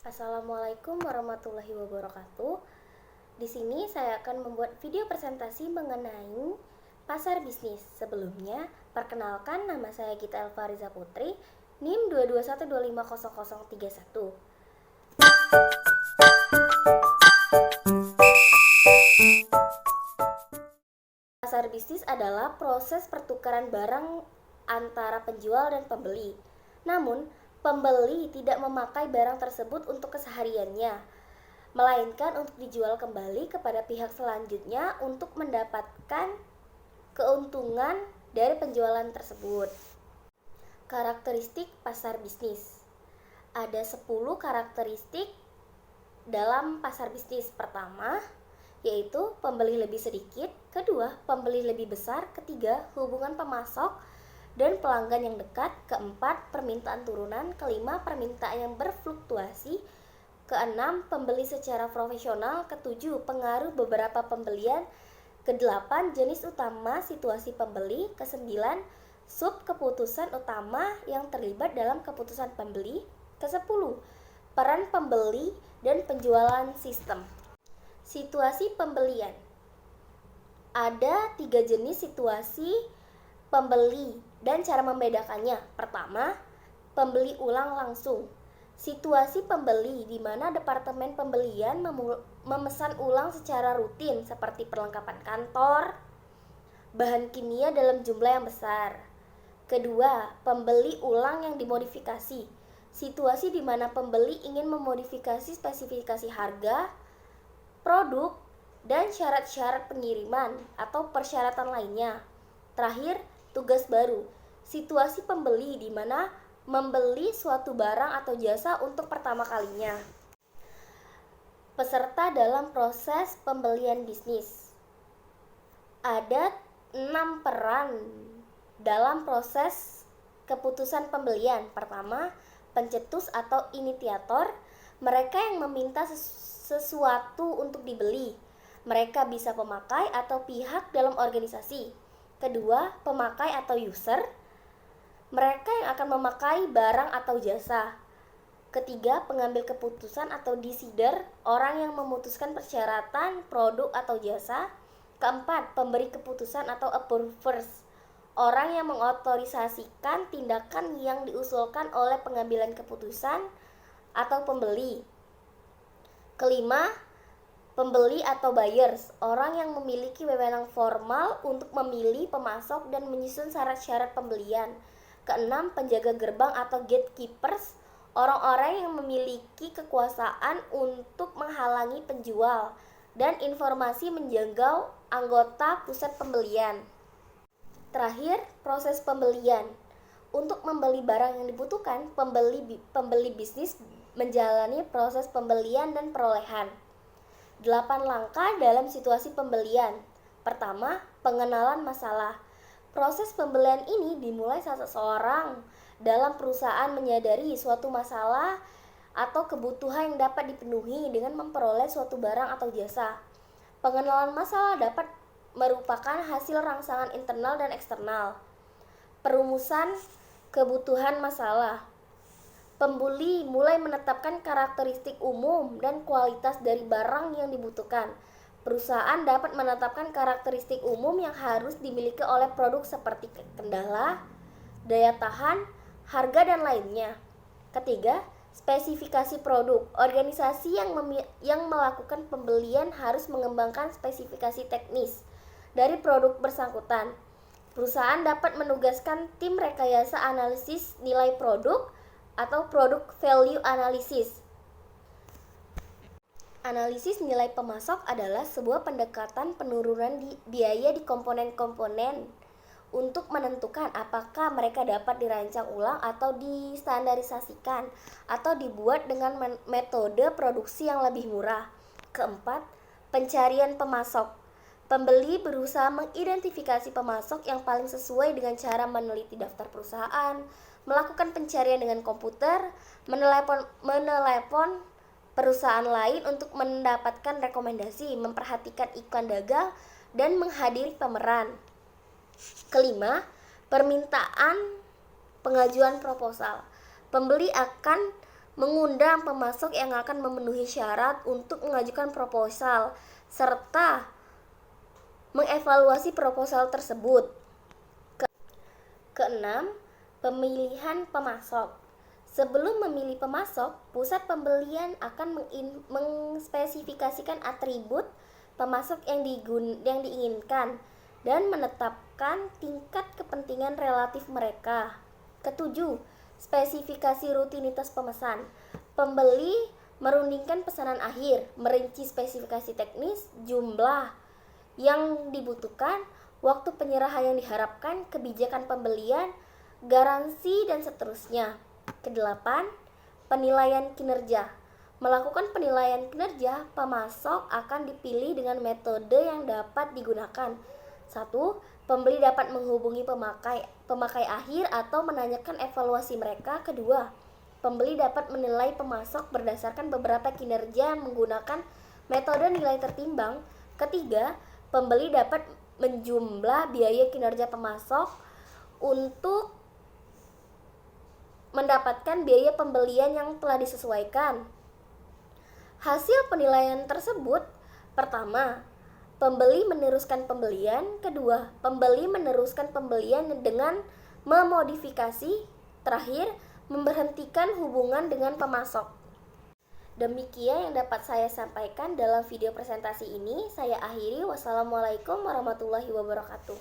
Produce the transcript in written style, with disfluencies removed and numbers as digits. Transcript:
Assalamualaikum warahmatullahi wabarakatuh. Di sini saya akan membuat video presentasi mengenai pasar bisnis. Sebelumnya, perkenalkan, nama saya Gita Elfariza Putri, NIM 221250031. Pasar bisnis adalah proses pertukaran barang antara penjual dan pembeli. Namun, pembeli tidak memakai barang tersebut untuk kesehariannya, melainkan untuk dijual kembali kepada pihak selanjutnya untuk mendapatkan keuntungan dari penjualan tersebut. Karakteristik pasar bisnis. Ada 10 karakteristik dalam pasar bisnis. Pertama, yaitu pembeli lebih sedikit. Kedua, pembeli lebih besar. Ketiga, hubungan pemasok dan pelanggan yang dekat. Keempat, permintaan turunan. Kelima, permintaan yang berfluktuasi. Keenam, pembeli secara profesional. Ketujuh, pengaruh beberapa pembelian. Kedelapan, jenis utama situasi pembeli. Kesembilan, sub keputusan utama yang terlibat dalam keputusan pembeli. Kesepuluh, peran pembeli dan penjualan sistem. Situasi pembelian. Ada 3 jenis situasi pembeli dan cara membedakannya. Pertama, pembeli ulang langsung. Situasi pembeli di mana departemen pembelian memesan ulang secara rutin seperti perlengkapan kantor, bahan kimia dalam jumlah yang besar. Kedua, pembeli ulang yang dimodifikasi. Situasi di mana pembeli ingin memodifikasi spesifikasi harga, produk, dan syarat-syarat pengiriman atau persyaratan lainnya. Terakhir, tugas baru. Situasi pembeli di mana membeli suatu barang atau jasa untuk pertama kalinya. Peserta dalam proses pembelian bisnis. Ada 6 peran dalam proses keputusan pembelian. Pertama, pencetus atau inisiator, mereka yang meminta sesuatu untuk dibeli. Mereka bisa pemakai atau pihak dalam organisasi. Kedua, pemakai atau user, mereka yang akan memakai barang atau jasa. Ketiga, pengambil keputusan atau decider, orang yang memutuskan persyaratan produk atau jasa. Keempat, pemberi keputusan atau approvers, orang yang mengotorisasikan tindakan yang diusulkan oleh pengambilan keputusan atau pembeli. Kelima, pembeli atau buyers, orang yang memiliki wewenang formal untuk memilih, pemasok, dan menyusun syarat-syarat pembelian. Keenam, penjaga gerbang atau gatekeepers, orang-orang yang memiliki kekuasaan untuk menghalangi penjual dan informasi menjangkau anggota pusat pembelian. Terakhir, proses pembelian. Untuk membeli barang yang dibutuhkan, pembeli bisnis menjalani proses pembelian dan perolehan. 8 langkah dalam situasi pembelian. Pertama, pengenalan masalah. Proses pembelian ini dimulai saat seseorang dalam perusahaan menyadari suatu masalah atau kebutuhan yang dapat dipenuhi dengan memperoleh suatu barang atau jasa. Pengenalan masalah dapat merupakan hasil rangsangan internal dan eksternal. Perumusan kebutuhan masalah. Pembeli mulai menetapkan karakteristik umum dan kualitas dari barang yang dibutuhkan. Perusahaan dapat menetapkan karakteristik umum yang harus dimiliki oleh produk seperti kendala, daya tahan, harga, dan lainnya. Ketiga, spesifikasi produk. Organisasi yang melakukan pembelian harus mengembangkan spesifikasi teknis dari produk bersangkutan. Perusahaan dapat menugaskan tim rekayasa analisis nilai produk atau product value analysis. Analisis nilai pemasok adalah sebuah pendekatan penurunan biaya di komponen-komponen untuk menentukan apakah mereka dapat dirancang ulang atau distandarisasikan atau dibuat dengan metode produksi yang lebih murah. Keempat, pencarian pemasok. Pembeli berusaha mengidentifikasi pemasok yang paling sesuai dengan cara meneliti daftar perusahaan, melakukan pencarian dengan komputer, menelepon perusahaan lain untuk mendapatkan rekomendasi, memperhatikan iklan dagang, dan menghadiri pameran. Kelima, permintaan pengajuan proposal. Pembeli akan mengundang pemasok yang akan memenuhi syarat untuk mengajukan proposal serta mengevaluasi proposal tersebut. Keenam, pemilihan pemasok. Sebelum memilih pemasok, pusat pembelian akan mengspesifikasikan atribut pemasok yang diinginkan dan menetapkan tingkat kepentingan relatif mereka. Ketujuh, spesifikasi rutinitas pemesan. Pembeli merundingkan pesanan akhir, merinci spesifikasi teknis, jumlah yang dibutuhkan, waktu penyerahan yang diharapkan, kebijakan pembelian, garansi, dan seterusnya. Kedelapan, penilaian kinerja. Melakukan penilaian kinerja, pemasok akan dipilih dengan metode yang dapat digunakan. 1. Pembeli dapat menghubungi pemakai akhir atau menanyakan evaluasi mereka. Kedua, pembeli dapat menilai pemasok berdasarkan beberapa kinerja menggunakan metode nilai tertimbang. Ketiga, pembeli dapat menjumlah biaya kinerja pemasok untuk mendapatkan biaya pembelian yang telah disesuaikan. Hasil penilaian tersebut, pertama, pembeli meneruskan pembelian. Kedua, pembeli meneruskan pembelian dengan memodifikasi. Terakhir, memberhentikan hubungan dengan pemasok. Demikian yang dapat saya sampaikan dalam video presentasi ini. Saya akhiri. Wassalamualaikum warahmatullahi wabarakatuh.